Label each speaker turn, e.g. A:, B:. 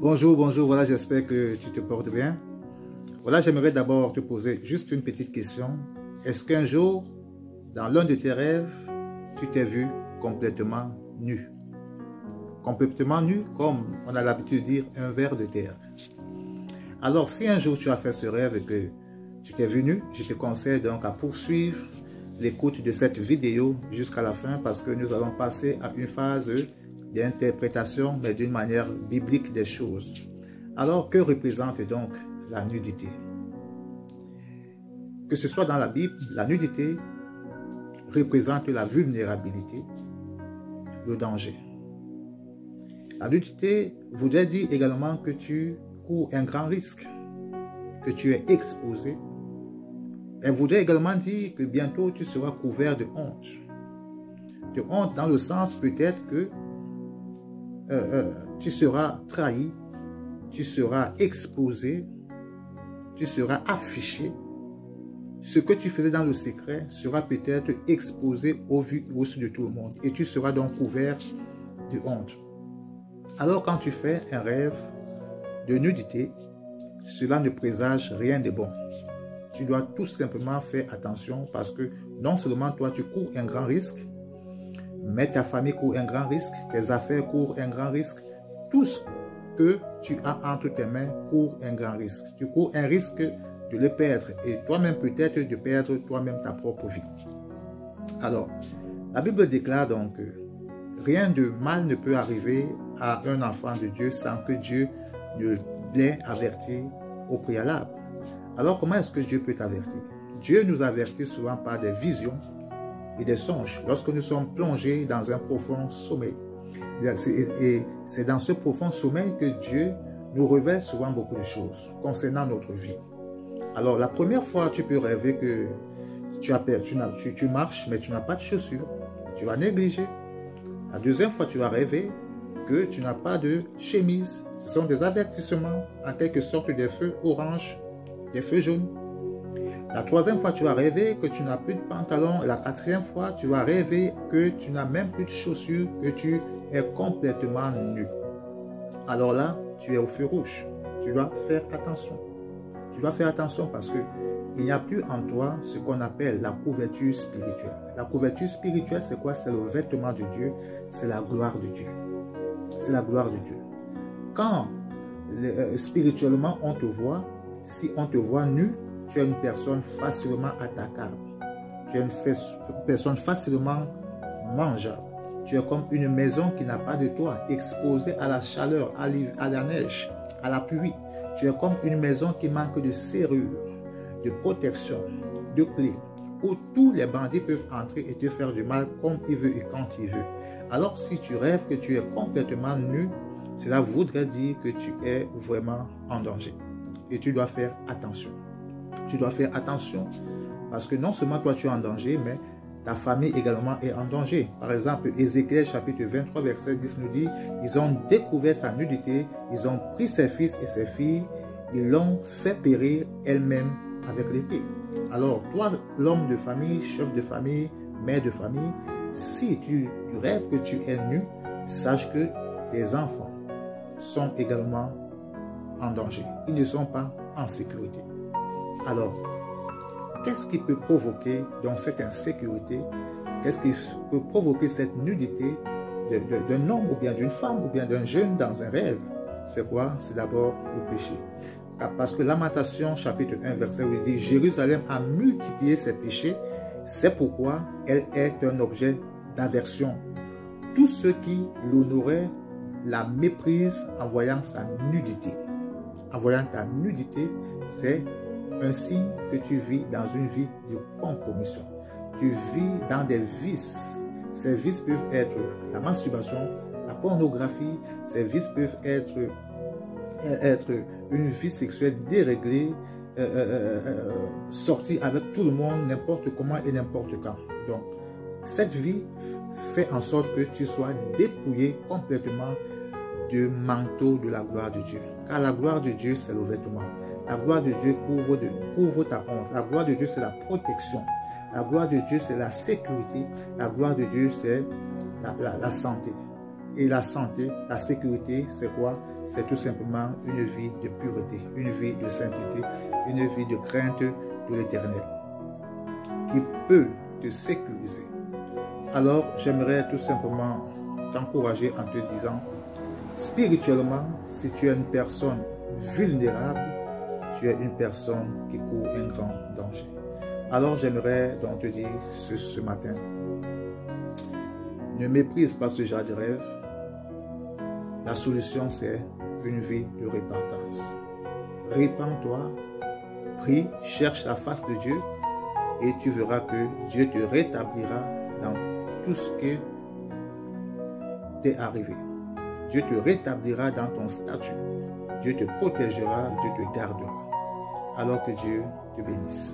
A: Bonjour, bonjour, voilà, j'espère que tu te portes bien. Voilà, j'aimerais d'abord te poser juste une petite question. Est-ce qu'un jour, dans l'un de tes rêves, tu t'es vu complètement nu? Complètement nu, comme on a l'habitude de dire, un ver de terre. Alors, si un jour tu as fait ce rêve et que tu t'es vu nu, je te conseille donc à poursuivre l'écoute de cette vidéo jusqu'à la fin parce que nous allons passer à une phase d'interprétation, mais d'une manière biblique des choses. Alors, que représente donc la nudité? Que ce soit dans la Bible, la nudité représente la vulnérabilité, le danger. La nudité voudrait dire également que tu cours un grand risque, que tu es exposé. Elle voudrait également dire que bientôt tu seras couvert de honte. De honte dans le sens peut-être que tu seras trahi, tu seras exposé, tu seras affiché. Ce que tu faisais dans le secret sera peut-être exposé au vu et au su de tout le monde. Et tu seras donc couvert de honte. Alors quand tu fais un rêve de nudité, cela ne présage rien de bon. Tu dois tout simplement faire attention parce que non seulement toi tu cours un grand risque, mais ta famille court un grand risque, tes affaires courent un grand risque, tout ce que tu as entre tes mains court un grand risque. Tu cours un risque de le perdre et toi-même peut-être de perdre toi-même ta propre vie. Alors, la Bible déclare donc que rien de mal ne peut arriver à un enfant de Dieu sans que Dieu ne l'ait averti au préalable. Alors, comment est-ce que Dieu peut t'avertir? Dieu nous avertit souvent par des visions et des songes lorsque nous sommes plongés dans un profond sommeil. Et c'est dans ce profond sommeil que Dieu nous révèle souvent beaucoup de choses concernant notre vie. Alors, la première fois, tu peux rêver que tu marches, mais tu n'as pas de chaussures. Tu vas négliger. La deuxième fois, tu vas rêver que tu n'as pas de chemise. Ce sont des avertissements, en quelque sorte des feux orange, des feux jaunes. La troisième fois, tu vas rêver que tu n'as plus de pantalon. Et la quatrième fois, tu vas rêver que tu n'as même plus de chaussures, que tu es complètement nu. Alors là, tu es au feu rouge. Tu dois faire attention. Tu dois faire attention parce qu'il n'y a plus en toi ce qu'on appelle la couverture spirituelle. La couverture spirituelle, c'est quoi? C'est le vêtement de Dieu, c'est la gloire de Dieu. C'est la gloire de Dieu. Quand spirituellement on te voit, si on te voit nu, tu es une personne facilement attaquable. Tu es une personne facilement mangeable. Tu es comme une maison qui n'a pas de toit, exposée à la chaleur, à la neige, à la pluie. Tu es comme une maison qui manque de serrure, de protection, de clés, où tous les bandits peuvent entrer et te faire du mal comme ils veulent et quand ils veulent. Alors si tu rêves que tu es complètement nu, cela voudrait dire que tu es vraiment en danger. Et tu dois faire attention. Tu dois faire attention parce que non seulement toi tu es en danger, mais ta famille également est en danger. Par exemple, Ézéchiel chapitre 23 verset 10 nous dit, ils ont découvert sa nudité, ils ont pris ses fils et ses filles, ils l'ont fait périr elle-même avec l'épée. Alors toi, l'homme de famille, chef de famille, mère de famille, si tu rêves que tu es nu, sache que tes enfants sont également en danger. Ils ne sont pas en sécurité. Alors, qu'est-ce qui peut provoquer donc cette insécurité? Qu'est-ce qui peut provoquer cette nudité d'un homme ou bien d'une femme ou bien d'un jeune dans un rêve? C'est quoi? C'est d'abord le péché. Parce que Lamentation chapitre 1 verset 8 dit « Jérusalem a multiplié ses péchés, c'est pourquoi elle est un objet d'aversion. Tous ceux qui l'honoraient la méprisent en voyant sa nudité. » En voyant ta nudité, c'est un signe que tu vis dans une vie de compromission. Tu vis dans des vices. Ces vices peuvent être la masturbation, la pornographie. Ces vices peuvent être une vie sexuelle déréglée, sortie avec tout le monde, n'importe comment et n'importe quand. Donc, cette vie fait en sorte que tu sois dépouillé complètement du manteau de la gloire de Dieu. Car la gloire de Dieu, c'est le vêtement. La gloire de Dieu couvre ta honte. La gloire de Dieu, c'est la protection. La gloire de Dieu, c'est la sécurité. La gloire de Dieu, c'est la santé. Et la santé, la sécurité, c'est quoi? c'est tout simplement une vie de pureté, une vie de sainteté, une vie de crainte de l'Éternel qui peut te sécuriser. Alors, j'aimerais tout simplement t'encourager en te disant, spirituellement, si tu es une personne vulnérable, tu es une personne qui court un grand danger. Alors, j'aimerais donc te dire ce matin, ne méprise pas ce genre de rêve. La solution, c'est une vie de repentance. Répands-toi, prie, cherche la face de Dieu et tu verras que Dieu te rétablira dans tout ce qui t'est arrivé. Dieu te rétablira dans ton statut. Dieu te protégera, Dieu te gardera. Alors que Dieu te bénisse.